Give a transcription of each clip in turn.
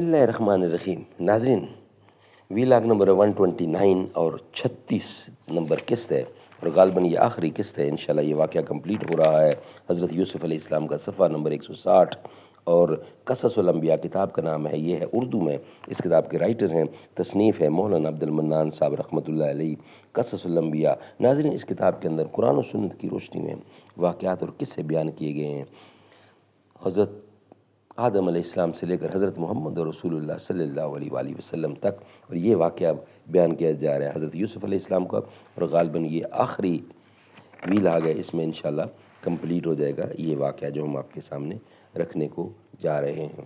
بسم اللہ الرحمن الرحیم۔ ناظرین، ویلاگ نمبر 129 اور 36 نمبر قسط ہے، اور غالباً یہ آخری قسط ہے۔ انشاءاللہ یہ واقعہ کمپلیٹ ہو رہا ہے حضرت یوسف علیہ السلام کا، صفحہ نمبر 160، اور قصص الانبیاء کتاب کا نام ہے۔ یہ ہے اردو میں، اس کتاب کے رائٹر ہیں، تصنیف ہے مولانا عبد المنان صاحب رحمۃ اللہ علیہ، قصص الانبیاء۔ ناظرین، اس کتاب کے اندر قرآن و سنت کی روشنی میں واقعات اور قصے بیان کیے گئے ہیں، حضرت آدم علیہ السلام سے لے کر حضرت محمد رسول اللہ صلی اللہ علیہ وآلہ وسلم تک، اور یہ واقعہ بیان کیا جا رہا ہے حضرت یوسف علیہ السلام کا، اور غالباً یہ آخری ویلاگ ہے۔ اس میں انشاءاللہ کمپلیٹ ہو جائے گا یہ واقعہ جو ہم آپ کے سامنے رکھنے کو جا رہے ہیں۔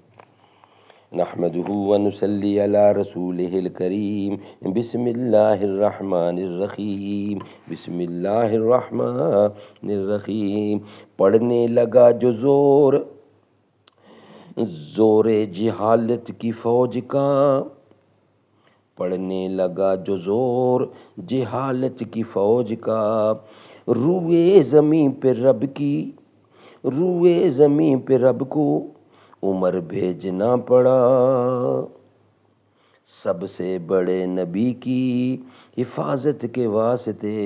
نحمدہ ونصلی علی رسولہ الکریم، بسم اللہ الرحمن الرحیم، بسم اللہ الرحمن الرحیم۔ پڑھنے لگا جو زور جہالت کی فوج کا، پڑھنے لگا جو زور جہالت کی فوج کا، روئے زمین پہ رب کی، روئے زمین پہ رب کو عمر بھیجنا پڑا، سب سے بڑے نبی کی حفاظت کے واسطے،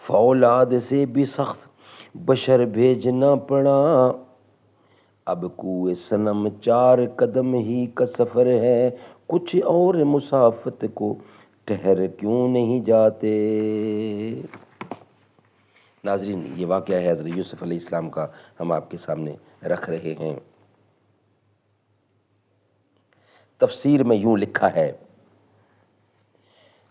فولاد سے بھی سخت بشر بھیجنا پڑا، اب کوئے صنم 4 قدم ہی کا سفر ہے، کچھ اور مسافت کو ٹھہر کیوں نہیں جاتے۔ ناظرین، یہ واقعہ ہے حضرت یوسف علیہ السلام کا، ہم آپ کے سامنے رکھ رہے ہیں۔ تفسیر میں یوں لکھا ہے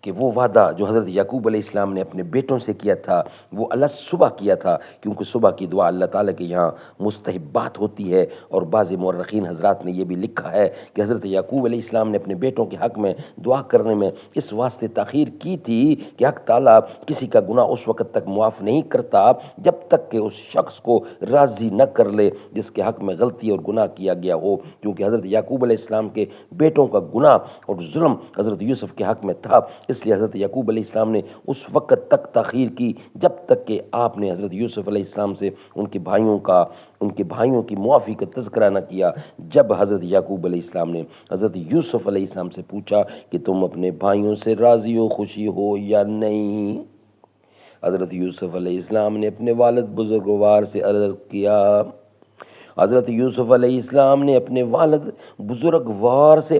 کہ وہ وعدہ جو حضرت یعقوب علیہ السلام نے اپنے بیٹوں سے کیا تھا، وہ اللہ صبح کیا تھا، کیونکہ صبح کی دعا اللہ تعالیٰ کے یہاں مستحبات ہوتی ہے، اور بعض مورخین حضرات نے یہ بھی لکھا ہے کہ حضرت یعقوب علیہ السلام نے اپنے بیٹوں کے حق میں دعا کرنے میں اس واسطے تاخیر کی تھی کہ حق تعالیٰ کسی کا گناہ اس وقت تک معاف نہیں کرتا جب تک کہ اس شخص کو راضی نہ کر لے جس کے حق میں غلطی اور گناہ کیا گیا ہو، کیونکہ حضرت یعقوب علیہ السلام کے بیٹوں کا گناہ اور ظلم حضرت یوسف کے حق میں تھا، اس لیے حضرت یعقوب علیہ السلام نے اس وقت تک تاخیر کی جب تک کہ آپ نے حضرت یوسف علیہ السلام سے ان کے بھائیوں کی معافی کا تذکرہ نہ کیا۔ جب حضرت یعقوب علیہ السلام نے حضرت یوسف علیہ السلام سے پوچھا کہ تم اپنے بھائیوں سے راضی ہو، خوشی ہو یا نہیں، حضرت یوسف علیہ السلام نے اپنے والد بزرگوار سے عرض کیا، حضرت یوسف علیہ السلام نے اپنے والد بزرگوار سے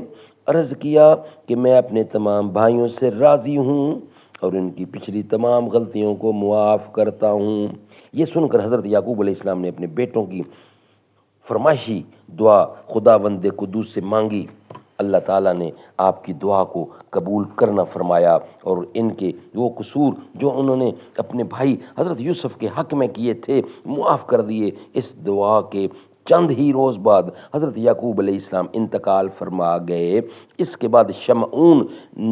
عرض کیا کہ میں اپنے تمام بھائیوں سے راضی ہوں اور ان کی پچھلی تمام غلطیوں کو معاف کرتا ہوں۔ یہ سن کر حضرت یعقوب علیہ السلام نے اپنے بیٹوں کی فرمائشی دعا خداوند قدوس سے مانگی۔ اللہ تعالیٰ نے آپ کی دعا کو قبول کرنا فرمایا، اور ان کے وہ قصور جو انہوں نے اپنے بھائی حضرت یوسف کے حق میں کیے تھے معاف کر دیے۔ اس دعا کے چند ہی روز بعد حضرت یعقوب علیہ السلام انتقال فرما گئے۔ اس کے بعد شمعون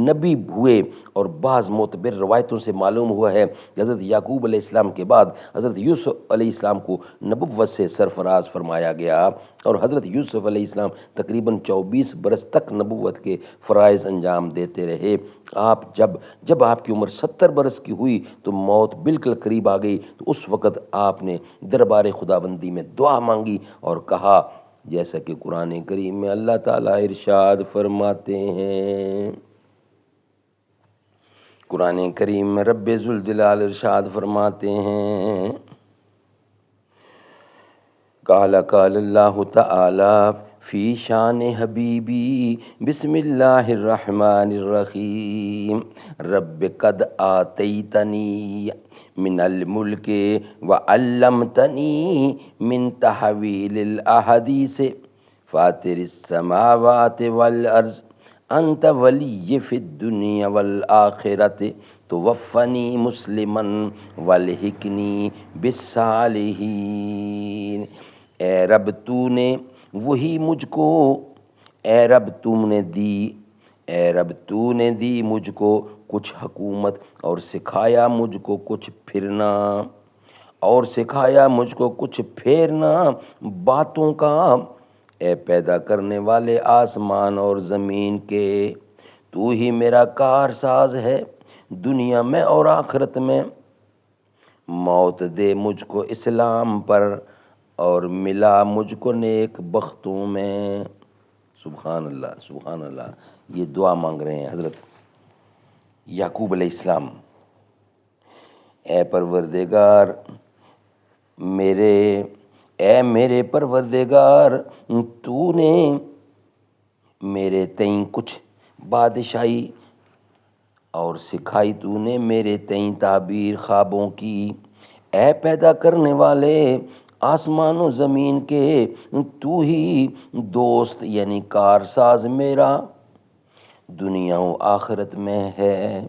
نبی ہوئے، اور بعض معتبر روایتوں سے معلوم ہوا ہے کہ حضرت یعقوب علیہ السلام کے بعد حضرت یوسف علیہ السلام کو نبوت سے سرفراز فرمایا گیا، اور حضرت یوسف علیہ السلام تقریباً 24 برس تک نبوت کے فرائض انجام دیتے رہے۔ جب آپ کی عمر 70 برس کی ہوئی تو موت بالکل قریب آ گئی، تو اس وقت آپ نے دربار خداوندی میں دعا مانگی اور کہا، جیسا کہ قرآن کریم میں اللہ تعالیٰ ارشاد فرماتے ہیں، قرآن کریم میں رب ذوالجلال ارشاد فرماتے ہیں، قال اللہ تعالی فی شان حبیبی بسم اللہ الرحمن الرحیم، رب قد آتیتنی من الملک وعلمتنی من تحویل الاحادیث فاطر السماوات والارض انت ولی فی الدنیا والآخرۃ توفنی مسلما والحقنی بالصالحین۔ اے رب تو نے وہی مجھ کو، اے رب تو نے دی مجھ کو کچھ حکومت، اور سکھایا مجھ کو کچھ پھیرنا باتوں کا، اے پیدا کرنے والے آسمان اور زمین کے، تو ہی میرا کارساز ہے دنیا میں اور آخرت میں، موت دے مجھ کو اسلام پر اور ملا مجھ کو نیک بختوں میں۔ سبحان اللہ سبحان اللہ. یہ دعا مانگ رہے ہیں حضرت یعقوب علیہ السلام. اے پروردگار میرے، اے میرے پروردگار، تو نے میرے تئیں کچھ بادشاہی اور سکھائی تو نے میرے تئیں تعبیر خوابوں کی. اے پیدا کرنے والے آسمان و زمین کے، تو ہی دوست یعنی کارساز میرا دنیا و آخرت میں ہے،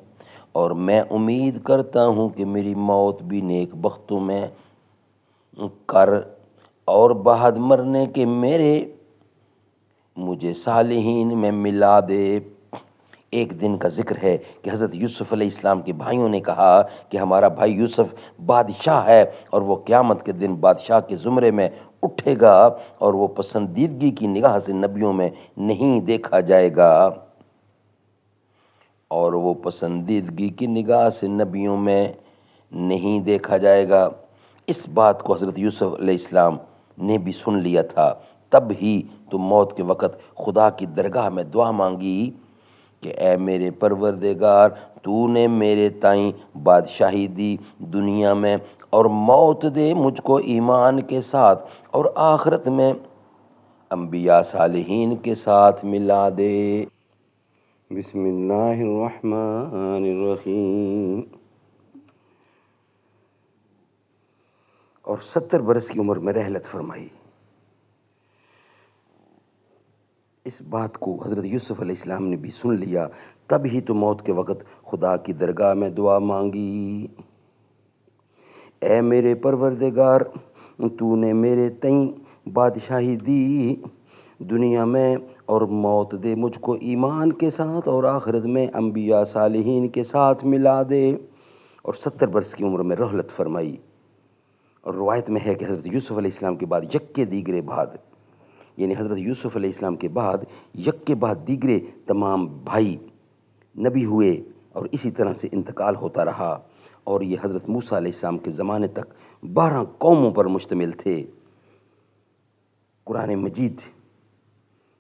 اور میں امید کرتا ہوں کہ میری موت بھی نیک بختوں میں کر، اور بعد مرنے کے مجھے صالحین میں ملا دے. ایک دن کا ذکر ہے کہ حضرت یوسف علیہ السلام کے بھائیوں نے کہا کہ ہمارا بھائی یوسف بادشاہ ہے، اور وہ قیامت کے دن بادشاہ کے زمرے میں اٹھے گا، اور وہ پسندیدگی کی نگاہ سے نبیوں میں نہیں دیکھا جائے گا، اور وہ پسندیدگی کی نگاہ سے نبیوں میں نہیں دیکھا جائے گا. اس بات کو حضرت یوسف علیہ السلام نے بھی سن لیا تھا. تب ہی تو موت کے وقت خدا کی درگاہ میں دعا مانگی کہ اے میرے پروردگار، تو نے میرے تائیں بادشاہی دی دنیا میں، اور موت دے مجھ کو ایمان کے ساتھ، اور آخرت میں انبیاء صالحین کے ساتھ ملا دے. بسم اللہ الرحمن الرحیم. اور 70 برس کی عمر میں رحلت فرمائی. اس بات کو حضرت یوسف علیہ السلام نے بھی سن لیا. تب ہی تو موت کے وقت خدا کی درگاہ میں دعا مانگی، اے میرے پروردگار، تو نے میرے تئیں بادشاہی دی دنیا میں، اور موت دے مجھ کو ایمان کے ساتھ، اور آخرت میں انبیاء صالحین کے ساتھ ملا دے. اور 70 برس کی عمر میں رحلت فرمائی. اور روایت میں ہے کہ حضرت یوسف علیہ السلام کے بعد یکے دیگرے بعد، یعنی حضرت یوسف علیہ السلام کے بعد یک کے بعد دیگرے تمام بھائی نبی ہوئے، اور اسی طرح سے انتقال ہوتا رہا. اور یہ حضرت موسیٰ علیہ السلام کے زمانے تک 12 قوموں پر مشتمل تھے. قرآن مجید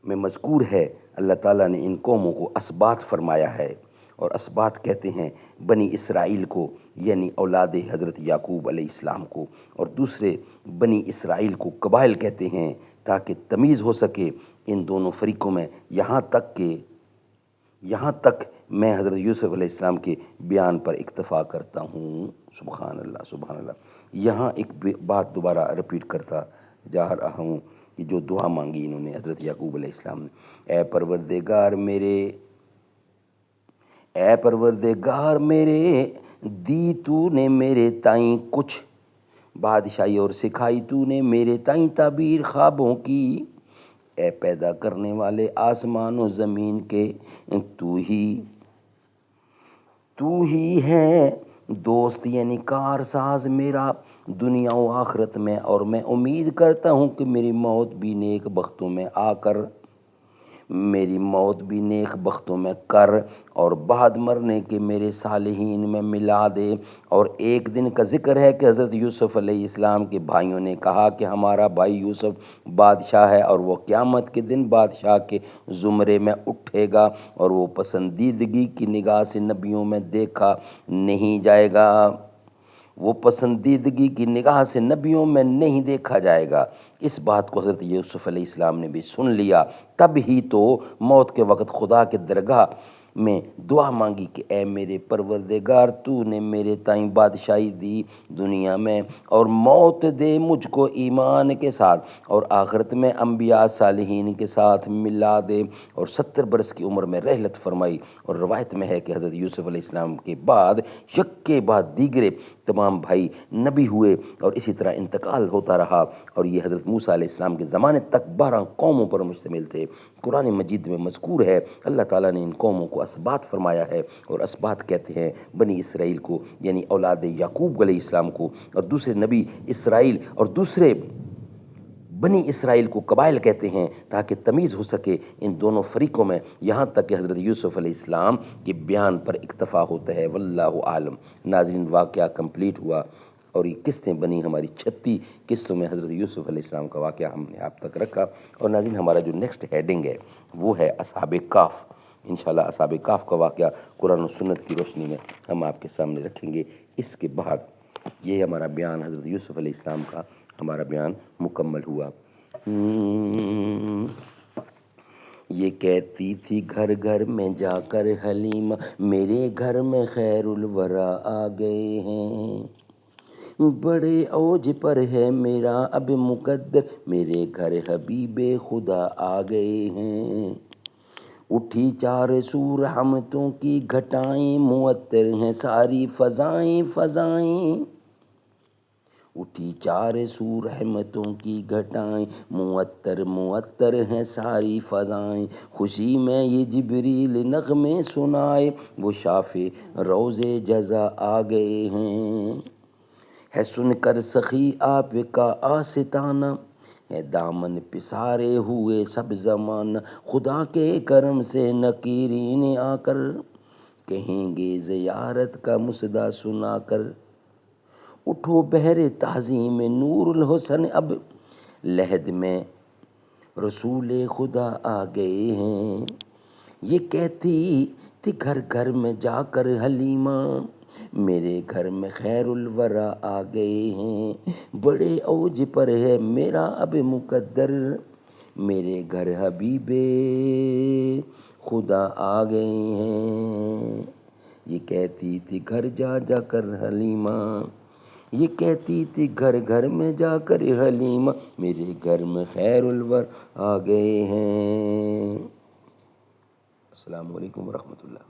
میں مذکور ہے اللہ تعالیٰ نے ان قوموں کو اسباط فرمایا ہے، اور اسباط کہتے ہیں بنی اسرائیل کو، یعنی اولاد حضرت یعقوب علیہ السلام کو، اور دوسرے بنی اسرائیل کو قبائل کہتے ہیں تاکہ تمیز ہو سکے ان دونوں فریقوں میں. یہاں تک میں حضرت یوسف علیہ السلام کے بیان پر اکتفا کرتا ہوں. سبحان اللہ سبحان اللہ. یہاں ایک بات دوبارہ رپیٹ کرتا جا رہا ہوں کہ جو دعا مانگی انہوں نے حضرت یعقوب علیہ السلام نے، اے پروردگار میرے، دی تو نے میرے تائیں کچھ بادشاہی اور سکھائی تو نے میرے تائیں تعبیر خوابوں کی. اے پیدا کرنے والے آسمان و زمین کے، تو ہی ہے دوست یعنی کارساز میرا دنیا و آخرت میں، اور میں امید کرتا ہوں کہ میری موت بھی نیک بختوں میں کر، اور بعد مرنے کے میرے صالحین میں ملا دے. اور ایک دن کا ذکر ہے کہ حضرت یوسف علیہ السلام کے بھائیوں نے کہا کہ ہمارا بھائی یوسف بادشاہ ہے، اور وہ قیامت کے دن بادشاہ کے زمرے میں اٹھے گا، اور وہ پسندیدگی کی نگاہ سے نبیوں میں دیکھا نہیں جائے گا. وہ پسندیدگی کی نگاہ سے نبیوں میں نہیں دیکھا جائے گا. اس بات کو حضرت یوسف علیہ السلام نے بھی سن لیا. تب ہی تو موت کے وقت خدا کے درگاہ میں دعا مانگی کہ اے میرے پروردگار، تو نے میرے تائیں بادشاہی دی دنیا میں، اور موت دے مجھ کو ایمان کے ساتھ، اور آخرت میں انبیاء صالحین کے ساتھ ملا دے. اور 70 برس کی عمر میں رحلت فرمائی. اور روایت میں ہے کہ حضرت یوسف علیہ السلام کے بعد یک کے بعد دیگرے تمام بھائی نبی ہوئے، اور اسی طرح انتقال ہوتا رہا. اور یہ حضرت موسیٰ علیہ السلام کے زمانے تک 12 قوموں پر مشتمل تھے. قرآن مجید میں مذکور ہے اللہ تعالیٰ نے ان قوموں کو اسباط فرمایا ہے، اور اسباط کہتے ہیں بنی اسرائیل کو، یعنی اولاد یعقوب علیہ السلام کو، اور دوسرے نبی اسرائیل اور دوسرے بنی اسرائیل کو قبائل کہتے ہیں تاکہ تمیز ہو سکے ان دونوں فریقوں میں. یہاں تک کہ حضرت یوسف علیہ السلام کے بیان پر اکتفا ہوتا ہے. واللہ عالم. ناظرین، واقعہ کمپلیٹ ہوا. اور یہ قسطیں بنی ہماری 36 قسطوں میں حضرت یوسف علیہ السلام کا واقعہ ہم نے آپ تک رکھا. اور ناظرین ہمارا جو نیکسٹ ہیڈنگ ہے وہ ہے اصحاب کہف. انشاءاللہ اصحاب کہف کا واقعہ قرآن و سنت کی روشنی میں ہم آپ کے سامنے رکھیں گے. اس کے بعد یہ ہمارا بیان حضرت یوسف علیہ السلام کا ہمارا بیان مکمل ہوا. یہ کہتی تھی گھر گھر میں جا کر حلیمہ، میرے گھر میں خیر الورا آ گئے ہیں. بڑے اوج پر ہے میرا اب مقدر، میرے گھر حبیب خدا آ گئے ہیں. اٹھی چار سو رحمتوں کی گھٹائیں، معطر ہیں ساری فضائیں فضائیں. اٹھی چار سو رحمتوں کی گھٹائیں، معطر معطر ہیں ساری فضائیں. خوشی میں یہ جبریل نغمے سنائے، وہ شافع روز جزا آ گئے ہیں. ہے سن کر سخی آپ کا آستانہ، ہے دامن پسارے ہوئے سب زمانہ. خدا کے کرم سے نکیرین آ کر، کہیں گے زیارت کا مصدع سنا کر. اٹھو بہر تعظیم نور الحسن، اب لحد میں رسول خدا آ گئے ہیں. یہ کہتی تھی گھر گھر میں جا کر حلیمہ، میرے گھر میں خیر الورا آ گئے ہیں. بڑے اوج پر ہے میرا اب مقدر، میرے گھر حبیب خدا آ گئے ہیں. یہ کہتی تھی گھر جا جا کر حلیمہ، یہ کہتی تھی گھر گھر میں جا کر حلیمہ، میرے گھر میں خیر الور آ گئے ہیں. السلام علیکم ورحمۃ اللہ.